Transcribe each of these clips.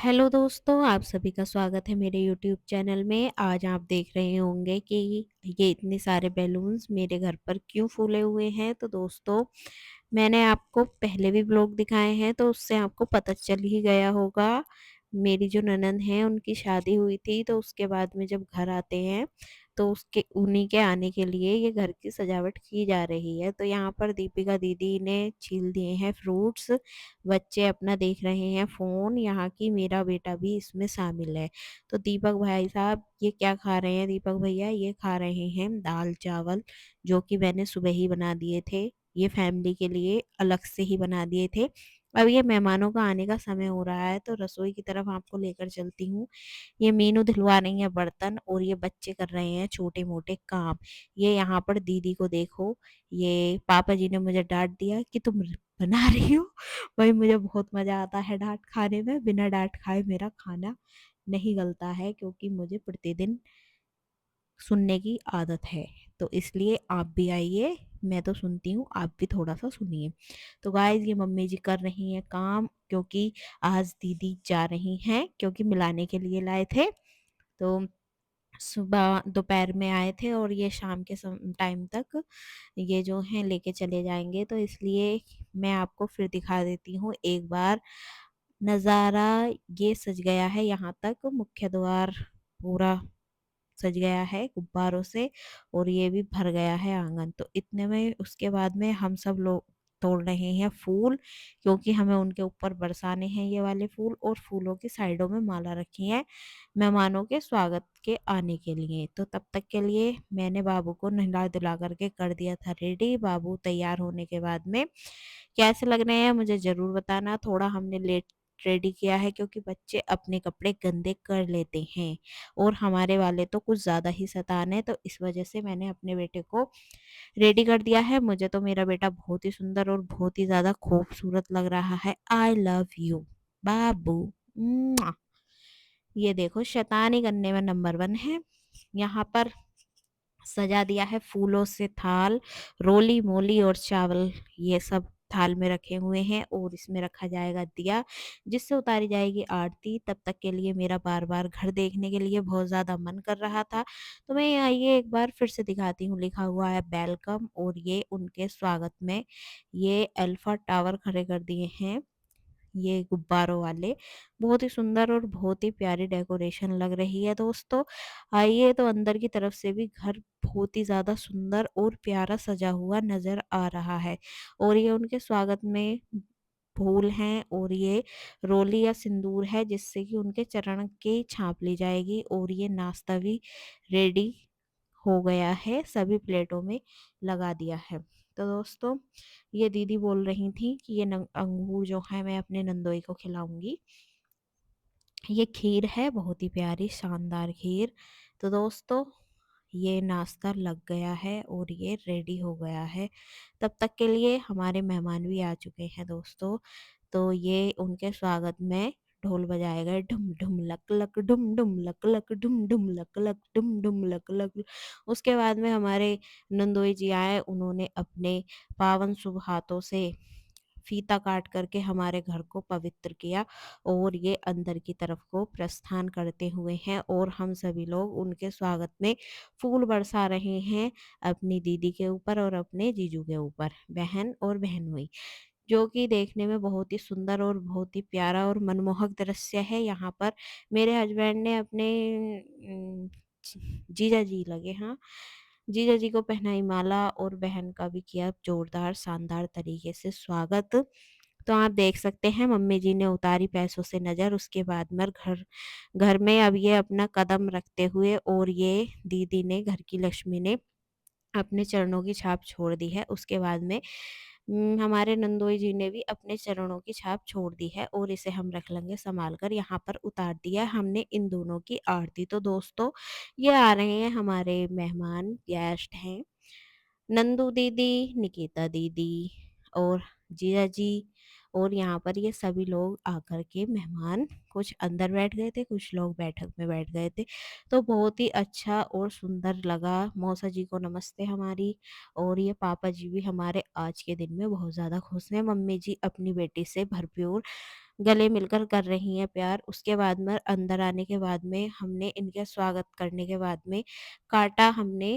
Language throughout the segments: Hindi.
हेलो दोस्तों, आप सभी का स्वागत है मेरे यूट्यूब चैनल में। आज आप देख रहे होंगे कि ये इतने सारे बैलून्स मेरे घर पर क्यों फूले हुए हैं। तो दोस्तों, मैंने आपको पहले भी ब्लॉग दिखाए हैं तो उससे आपको पता चल ही गया होगा। मेरी जो ननंद है उनकी शादी हुई थी, तो उसके बाद में जब घर आते हैं तो उसके उन्हीं के आने के लिए ये घर की सजावट की जा रही है। तो यहाँ पर दीपिका दीदी ने छील दिए हैं फ्रूट्स। बच्चे अपना देख रहे हैं फ़ोन, यहाँ की मेरा बेटा भी इसमें शामिल है। तो दीपक भाई साहब ये क्या खा रहे हैं? दीपक भैया ये खा रहे हैं दाल-चावल, जो कि मैंने सुबह ही बना दिए थे। ये फैमिली के लिए अलग से ही बना दिए थे। अब ये मेहमानों का आने का समय हो रहा है तो रसोई की तरफ आपको लेकर चलती हूँ। ये मीनू धुलवा रही है बर्तन और ये बच्चे कर रहे हैं छोटे-मोटे काम। ये यहाँ पर दीदी को देखो, ये पापा जी ने मुझे डाँट दिया कि तुम बना रही हो। वही मुझे बहुत मज़ा आता है डाँट खाने में, बिना डाँट खाए मेरा खाना नहीं गलता है, क्योंकि मुझे प्रतिदिन सुनने की आदत है। तो इसलिए आप भी आइए, मैं तो सुनती हूँ, आप भी थोड़ा-सा सुनिए। तो गाइज़ ये मम्मी जी कर रही हैं काम, क्योंकि आज दीदी जा रही हैं, क्योंकि मिलाने के लिए लाए थे। तो सुबह दोपहर में आए थे और ये शाम के टाइम तक ये जो हैं लेके चले जाएँगे। तो इसलिए मैं आपको फिर दिखा देती हूँ एक बार नज़ारा। ये सज गया है यहाँ तक, मुख्य द्वार पूरा सज गया है गुब्बारों से और ये भी भर गया है आंगन। तो इतने में उसके बाद में हम सब लोग तोड़ रहे हैं फूल, क्योंकि हमें उनके ऊपर बरसाने हैं ये वाले फूल, और फूलों की साइडों में माला रखी है मेहमानों के स्वागत के आने के लिए। तो तब तक के लिए मैंने बाबू को नहला धुला करके कर दिया था रेडी। बाबू तैयार होने के बाद में कैसे लग रहे हैं मुझे ज़रूर बताना। थोड़ा हमने लेट रेडी किया है, क्योंकि बच्चे अपने कपड़े गंदे कर लेते हैं और हमारे वाले तो कुछ ज़्यादा ही शैतान है। तो इस वजह से मैंने अपने बेटे को रेडी कर दिया है। मुझे तो मेरा बेटा बहुत ही सुंदर और बहुत ही ज़्यादा खूबसूरत लग रहा है। आई लव यू बाबू। मुआ। ये देखो शैतानी करने में नंबर 1 है। यहाँ पर सजा दिया है फूलों से थाल, रोली मोली और चावल, ये सब थाल में रखे हुए हैं और इसमें रखा जाएगा दिया, जिससे उतारी जाएगी आरती। तब तक के लिए मेरा बार-बार घर देखने के लिए बहुत ज़्यादा मन कर रहा था। तो मैं आइए एक बार फिर से दिखाती हूँ, लिखा हुआ है वेलकम और ये उनके स्वागत में ये अल्फा टावर खड़े कर दिए हैं। ये गुब्बारों वाले बहुत ही सुंदर और बहुत ही प्यारी डेकोरेशन लग रही है दोस्तों। आइए तो अंदर की तरफ से भी घर बहुत ही ज़्यादा सुंदर और प्यारा सजा हुआ नज़र आ रहा है और ये उनके स्वागत में फूल हैं और ये रोली या सिंदूर है, जिससे कि उनके चरण की छाप ली जाएगी और ये नाश्ता भी रेडी हो गया है, सभी प्लेटों में लगा दिया है। तो दोस्तों, ये दीदी बोल रही थी कि ये अंगूर जो है मैं अपने नंदोई को खिलाऊंगी। ये खीर है, बहुत ही प्यारी शानदार खीर। तो दोस्तों, ये नाश्ता लग गया है और ये रेडी हो गया है। तब तक के लिए हमारे मेहमान भी आ चुके हैं दोस्तों। तो ये उनके स्वागत में ढोल बजाए गए, ढुम ढुम लक लक, ढुम ढुम लक लक, ढुम ढुम लक लक, ढुम ढुम लक लक। उसके बाद में हमारे नंदोई जी आए, उन्होंने अपने पावन शुभ हाथों से फीता काट करके हमारे घर को पवित्र किया और ये अंदर की तरफ को प्रस्थान करते हुए हैं और हम सभी लोग उनके स्वागत में फूल बरसा रहे हैं अपनी दीदी के ऊपर और अपने जीजू के ऊपर, बहन और बहनोई, जो कि देखने में बहुत ही सुंदर और बहुत ही प्यारा और मनमोहक दृश्य है। यहाँ पर मेरे हस्बैंड ने अपने उम, जीजा जी लगे, हाँ, जीजा जी को पहनाई माला और बहन का भी किया जोरदार शानदार तरीके से स्वागत। तो आप देख सकते हैं मम्मी जी ने उतारी पैसों से नज़र, उसके बाद में घर घर में अब ये अपना कदम रखते हुए और ये दीदी ने, घर की लक्ष्मी ने अपने चरणों की छाप छोड़ दी है। उसके बाद में हमारे नंदोई जी ने भी अपने चरणों की छाप छोड़ दी है और इसे हम रख लेंगे सँभाल कर। यहाँ पर उतार दिया हमने इन दोनों की आरती। तो दोस्तों, ये आ रहे हैं हमारे मेहमान, गेस्ट हैं। नंदू दीदी, निकिता दीदी और जीजा जी, और यहाँ पर ये सभी लोग आकर के मेहमान, कुछ अंदर बैठ गए थे, कुछ लोग बैठक में बैठ गए थे। तो बहुत ही अच्छा और सुंदर लगा। मौसा जी को नमस्ते हमारी, और ये पापा जी भी हमारे आज के दिन में बहुत ज़्यादा खुश हैं। मम्मी जी अपनी बेटी से भरपूर गले मिलकर कर रही हैं प्यार। उसके बाद में अंदर आने के बाद में हमने इनका स्वागत करने के बाद में काटा हमने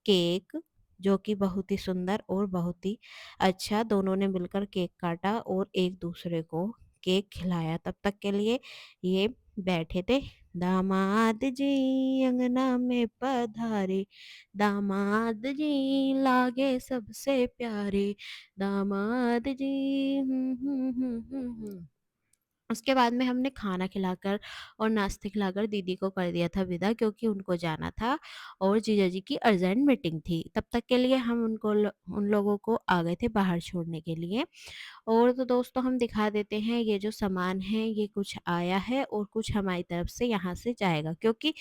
केक, जो कि बहुत ही सुंदर और बहुत ही अच्छा, दोनों ने मिलकर केक काटा और एक दूसरे को केक खिलाया। तब तक के लिए ये बैठे थे। दामाद जी अंगना में पधारे, दामाद जी लागे सबसे प्यारे, दामाद जी उसके बाद में हमने खाना खिलाकर और नाश्ते खिलाकर दीदी को कर दिया था विदा, क्योंकि उनको जाना था और जीजा जी की अर्जेंट मीटिंग थी। तब तक के लिए हम उन लोगों को आ गए थे बाहर छोड़ने के लिए। और तो दोस्तों हम दिखा देते हैं ये जो सामान है, ये कुछ आया है और कुछ हमारी तरफ से यहाँ से जाएगा, क्योंकि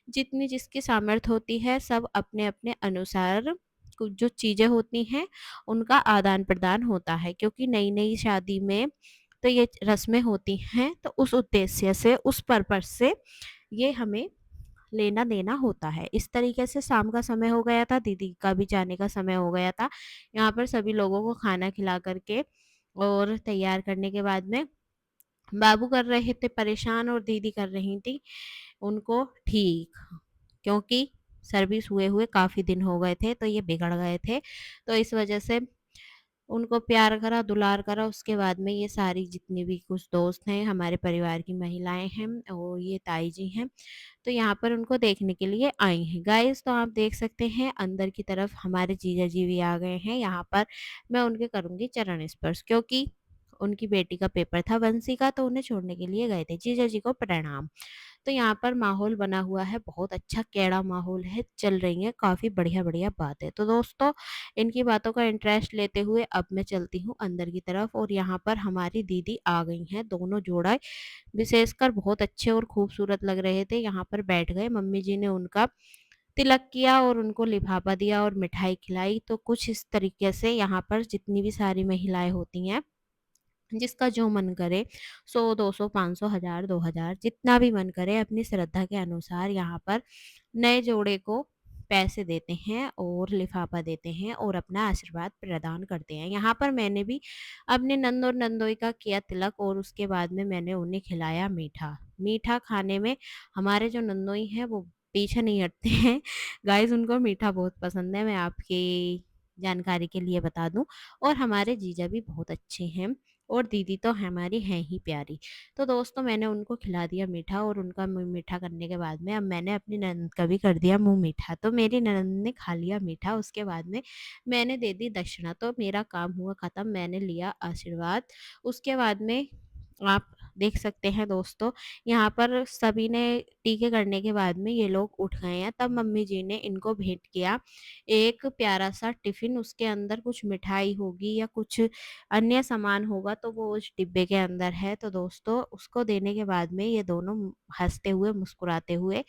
जितनी जिसकी सामर्थ्य होती है सब अपने अपने अनुसार कुछ जो चीज़ें होती हैं उनका आदान प्रदान होता है, क्योंकि नई नई शादी में तो ये रस्में होती हैं, तो उस उद्देश्य से उस पर्पस से ये हमें लेना देना होता है। इस तरीके से शाम का समय हो गया था, दीदी का भी जाने का समय हो गया था। यहाँ पर सभी लोगों को खाना खिला करके और तैयार करने के बाद में बाबू कर रहे थे परेशान और दीदी कर रही थी उनको ठीक, क्योंकि सर्विस हुए हुए काफ़ी दिन हो गए थे तो ये बिगड़ गए थे। तो इस वजह से उनको प्यार करा, दुलार करा। उसके बाद में ये सारी जितनी भी कुछ दोस्त हैं, हमारे परिवार की महिलाएँ हैं और ये ताई जी हैं, तो यहाँ पर उनको देखने के लिए आई हैं। गाइस तो आप देख सकते हैं अंदर की तरफ हमारे जीजा जी भी आ गए हैं। यहाँ पर मैं उनके करूँगी चरण स्पर्श, क्योंकि उनकी बेटी का पेपर था बंसी का, तो उन्हें छोड़ने के लिए गए थे। जीजा जी को प्रणाम। तो यहाँ पर माहौल बना हुआ है, बहुत अच्छा कैड़ा माहौल है, चल रही है काफ़ी बढ़िया-बढ़िया बातें। तो दोस्तों इनकी बातों का इंटरेस्ट लेते हुए अब मैं चलती हूँ अंदर की तरफ और यहाँ पर हमारी दीदी आ गई हैं, दोनों जोड़ा विशेषकर बहुत अच्छे और खूबसूरत लग रहे थे। यहाँ पर बैठ गए, मम्मी जी ने उनका तिलक किया और उनको लिफाफा दिया और मिठाई खिलाई। तो कुछ इस तरीके से यहाँ पर जितनी भी सारी महिलाएँ होती हैं, जिसका जो मन करे 100, 200, 500, 1000, 2000 जितना भी मन करे अपनी श्रद्धा के अनुसार यहाँ पर नए जोड़े को पैसे देते हैं और लिफाफा देते हैं और अपना आशीर्वाद प्रदान करते हैं। यहाँ पर मैंने भी अपने नंद और नंदोई का किया तिलक और उसके बाद में मैंने उन्हें खिलाया मीठा। मीठा खाने में हमारे जो नंदोई हैं वो पीछे नहीं हटते हैं। गाइस उनको मीठा बहुत पसंद है, मैं आपकी जानकारी के लिए बता दूं। और हमारे जीजा भी बहुत अच्छे हैं और दीदी तो हमारी हैं ही प्यारी। तो दोस्तों मैंने उनको खिला दिया मीठा और उनका मुँह मीठा करने के बाद में अब मैंने अपनी ननद का भी कर दिया मुँह मीठा। तो मेरी ननद ने खा लिया मीठा, उसके बाद में मैंने दे दी दक्षिणा, तो मेरा काम हुआ ख़त्म, मैंने लिया आशीर्वाद। उसके बाद में आप देख सकते हैं दोस्तों, यहाँ पर सभी ने टीके करने के बाद में ये लोग उठ गए हैं, तब मम्मी जी ने इनको भेंट किया एक प्यारा-सा टिफ़िन, उसके अंदर कुछ मिठाई होगी या कुछ अन्य सामान होगा तो वो उस डिब्बे के अंदर है। तो दोस्तों उसको देने के बाद में ये दोनों हँसते हुए, मुस्कुराते हुए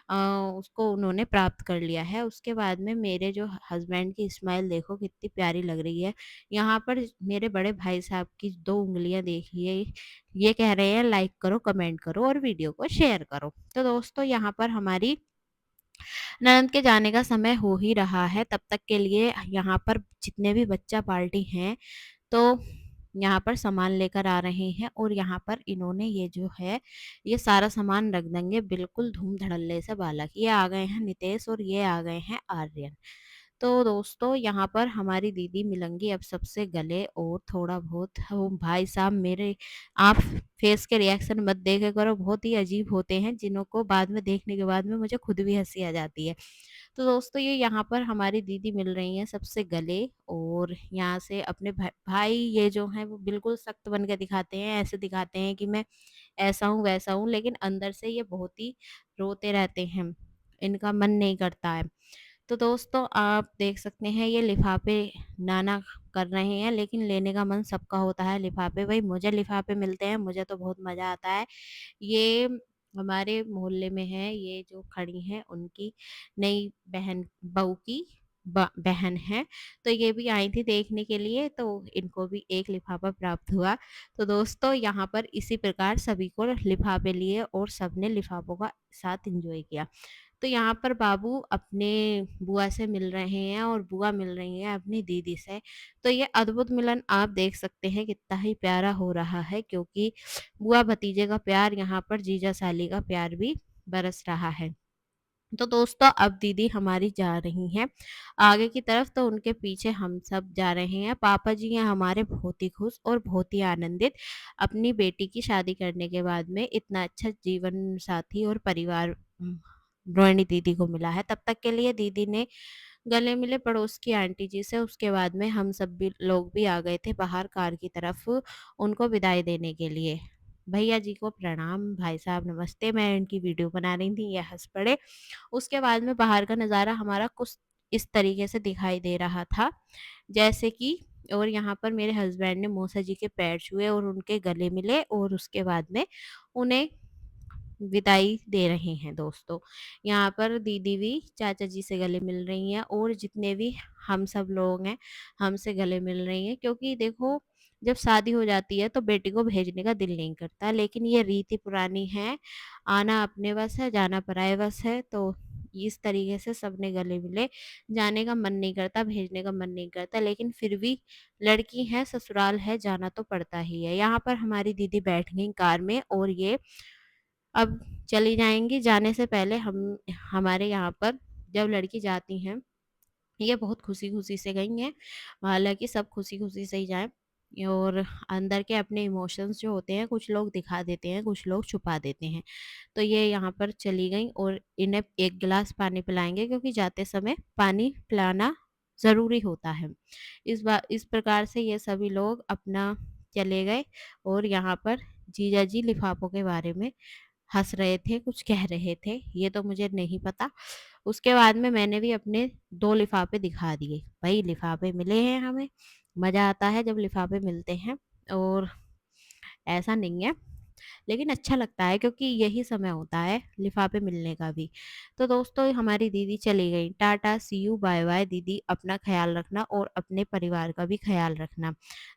अ, उसको उन्होंने प्राप्त कर लिया है। उसके बाद में मेरे जो हस्बैंड की स्माइल देखो कितनी प्यारी लग रही है। यहाँ पर मेरे बड़े भाई साहब की 2 उँगलियाँ देखिए, ये कह रहे हैं लाइक करो, कमेंट करो और वीडियो को शेयर करो। तो दोस्तों यहाँ पर हमारी ननद के जाने का समय हो ही रहा है, तब तक के लिए यहाँ पर जितने भी बच्चा पार्टी हैं तो यहाँ पर सामान लेकर आ रहे हैं और यहाँ पर इन्होंने ये जो है ये सारा सामान रख देंगे बिल्कुल धूम धड़ल्ले से। बालक ये आ गए हैं नितेश और ये आ गए हैं आर्यन। तो दोस्तों यहाँ पर हमारी दीदी मिलेंगी अब सबसे गले और थोड़ा बहुत वो भाई साहब मेरे, आप फेस के रिएक्शन मत देखे करो, बहुत ही अजीब होते हैं जिन्हों को बाद में देखने के बाद में मुझे खुद भी हंसी आ जाती है। तो दोस्तों ये यहाँ पर हमारी दीदी मिल रही हैं सबसे गले और यहाँ से अपने भाई ये जो हैं वो बिल्कुल सख्त बन के दिखाते हैं, ऐसे दिखाते हैं कि मैं ऐसा हूँ वैसा हूँ, लेकिन अंदर से ये बहुत ही रोते रहते हैं, इनका मन नहीं करता है। तो दोस्तों आप देख सकते हैं ये लिफाफे नाना कर रहे हैं, लेकिन लेने का मन सबका होता है लिफाफे। भाई मुझे लिफाफे मिलते हैं, मुझे तो बहुत मज़ा आता है। ये हमारे मोहल्ले में है, ये जो खड़ी हैं उनकी नई बहन बहू की बहन है, तो ये भी आई थी देखने के लिए, तो इनको भी एक लिफाफा प्राप्त हुआ। तो दोस्तों यहाँ पर इसी प्रकार सभी को लिफाफे लिए और सबने लिफाफों का साथ एंजॉय किया। तो यहाँ पर बाबू अपने बुआ से मिल रहे हैं और बुआ मिल रही हैं अपनी दीदी से। तो ये अद्भुत मिलन आप देख सकते हैं कितना ही प्यारा हो रहा है, क्योंकि बुआ भतीजे का प्यार यहाँ पर जीजा साली का प्यार भी बरस रहा है। तो दोस्तों अब दीदी हमारी जा रही हैं आगे की तरफ, तो उनके पीछे हम सब जा रहे हैं। पापा जी हैं हमारे बहुत ही खुश और बहुत ही आनंदित, अपनी बेटी की शादी करने के बाद में इतना अच्छा जीवन साथी और परिवार रोहिणी दीदी को मिला है। तब तक के लिए दीदी ने गले मिले पड़ोस की आंटी जी से। उसके बाद में हम सब भी लोग भी आ गए थे बाहर कार की तरफ उनको विदाई देने के लिए। भैया जी को प्रणाम, भाई साहब नमस्ते। मैं इनकी वीडियो बना रही थी, ये हंस पड़े। उसके बाद में बाहर का नज़ारा हमारा कुछ इस तरीके से दिखाई दे रहा था, जैसे कि और यहाँ पर मेरे हस्बैंड ने मौसा जी के पैर छुए और उनके गले मिले और उसके बाद में उन्हें विदाई दे रहे हैं दोस्तों। यहाँ पर दीदी भी चाचा जी से गले मिल रही हैं और जितने भी हम सब लोग हैं हमसे गले मिल रही हैं, क्योंकि देखो जब शादी हो जाती है तो बेटी को भेजने का दिल नहीं करता, लेकिन ये रीति पुरानी है, आना अपने बस है जाना पराये बस है। तो इस तरीके से सबने गले मिले, जाने का मन नहीं करता, भेजने का मन नहीं करता, लेकिन फिर भी लड़की है, ससुराल है, जाना तो पड़ता ही है। यहाँ पर हमारी दीदी बैठ गई कार में और ये अब चली जाएँगी। जाने से पहले हम हमारे यहाँ पर जब लड़की जाती हैं, ये बहुत खुशी-खुशी से गई हैं। हालाँकि सब खुशी-खुशी से ही जाएँ और अंदर के अपने इमोशंस जो होते हैं, कुछ लोग दिखा देते हैं, कुछ लोग छुपा देते हैं। तो ये यहाँ पर चली गईं और इन्हें 1 गिलास पानी पिलाएँगे, क्योंकि जाते समय पानी पिलाना ज़रूरी होता है। इस प्रकार से ये सभी लोग अपना चले गए और यहाँ पर जीजा जी लिफ़ाफ़ों के बारे में हँस रहे थे, कुछ कह रहे थे, ये तो मुझे नहीं पता। उसके बाद में मैंने भी अपने 2 लिफ़ाफ़े दिखा दिए। भई लिफ़ाफ़े मिले हैं हमें, मज़ा आता है जब लिफ़ाफ़े मिलते हैं और ऐसा नहीं है, लेकिन अच्छा लगता है क्योंकि यही समय होता है लिफ़ाफ़े मिलने का भी। तो दोस्तों हमारी दीदी चली गई, टाटा, सी यू, बाय-बाय दीदी, अपना ख़्याल रखना और अपने परिवार का भी ख़्याल रखना।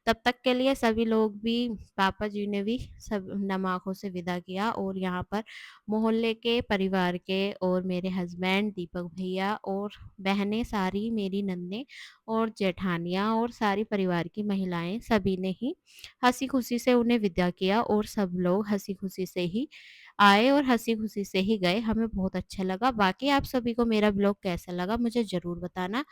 तब तक के लिए सभी लोग भी, पापा जी ने भी सब नम आँखों से विदा किया और यहाँ पर मोहल्ले के, परिवार के और मेरे हस्बैंड, दीपक भैया और बहनें सारी, मेरी ननदें और जेठानियाँ और सारी परिवार की महिलाएँ सभी ने ही हँसी-खुशी से उन्हें विदा किया और सब लोग हँसी-खुशी से ही आए और हँसी-खुशी से ही गए। हमें बहुत अच्छा लगा। बाकी आप सभी को मेरा ब्लॉग कैसा लगा मुझे ज़रूर बताना।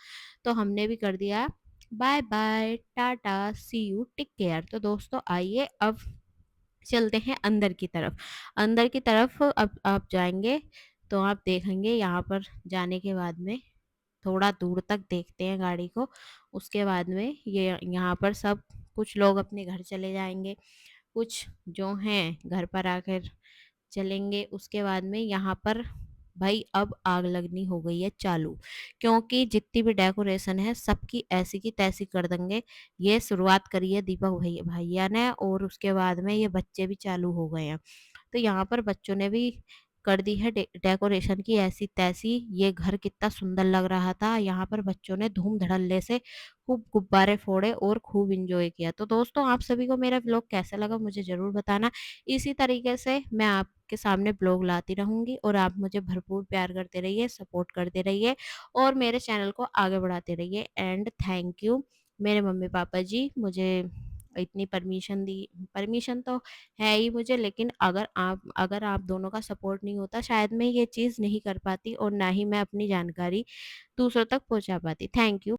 तो हमने भी कर दिया bye bye, ta ta, see you, take care. तो दोस्तों आइए अब चलते हैं अंदर की तरफ। अंदर की तरफ अब आप जाएँगे तो आप देखेंगे यहाँ पर जाने के बाद में थोड़ा दूर तक देखते हैं गाड़ी को। उसके बाद में ये यहाँ पर सब कुछ लोग अपने घर चले जाएँगे, कुछ जो हैं घर पर आकर चलेंगे। उसके बाद में यहाँ पर भाई अब आग लगनी हो गई है चालू, क्योंकि जितनी भी डेकोरेशन है सबकी ऐसी की तैसी कर देंगे। ये शुरुआत करी है दीपक भैया ने और उसके बाद में ये बच्चे भी चालू हो गए हैं। तो यहाँ पर बच्चों ने भी कर दी है डेकोरेशन की ऐसी-तैसी। ये घर कितना सुंदर लग रहा था। यहाँ पर बच्चों ने धूम-धड़ल्ले से खूब गुब्बारे फोड़े और खूब एन्जॉय किया। तो दोस्तों आप सभी को मेरा व्लॉग कैसा लगा मुझे ज़रूर बताना। इसी तरीके से मैं आपके सामने व्लॉग लाती रहूँगी और आप मुझे भरपूर प्यार करते रहिए, सपोर्ट करते रहिए और मेरे चैनल को आगे बढ़ाते रहिए। एंड थैंक यू मेरे मम्मी-पापा जी मुझे इतनी परमिशन दी। परमिशन तो है ही मुझे, लेकिन अगर आप दोनों का सपोर्ट नहीं होता शायद मैं ये चीज़ नहीं कर पाती और ना ही मैं अपनी जानकारी दूसरों तक पहुँचा पाती। Thank you.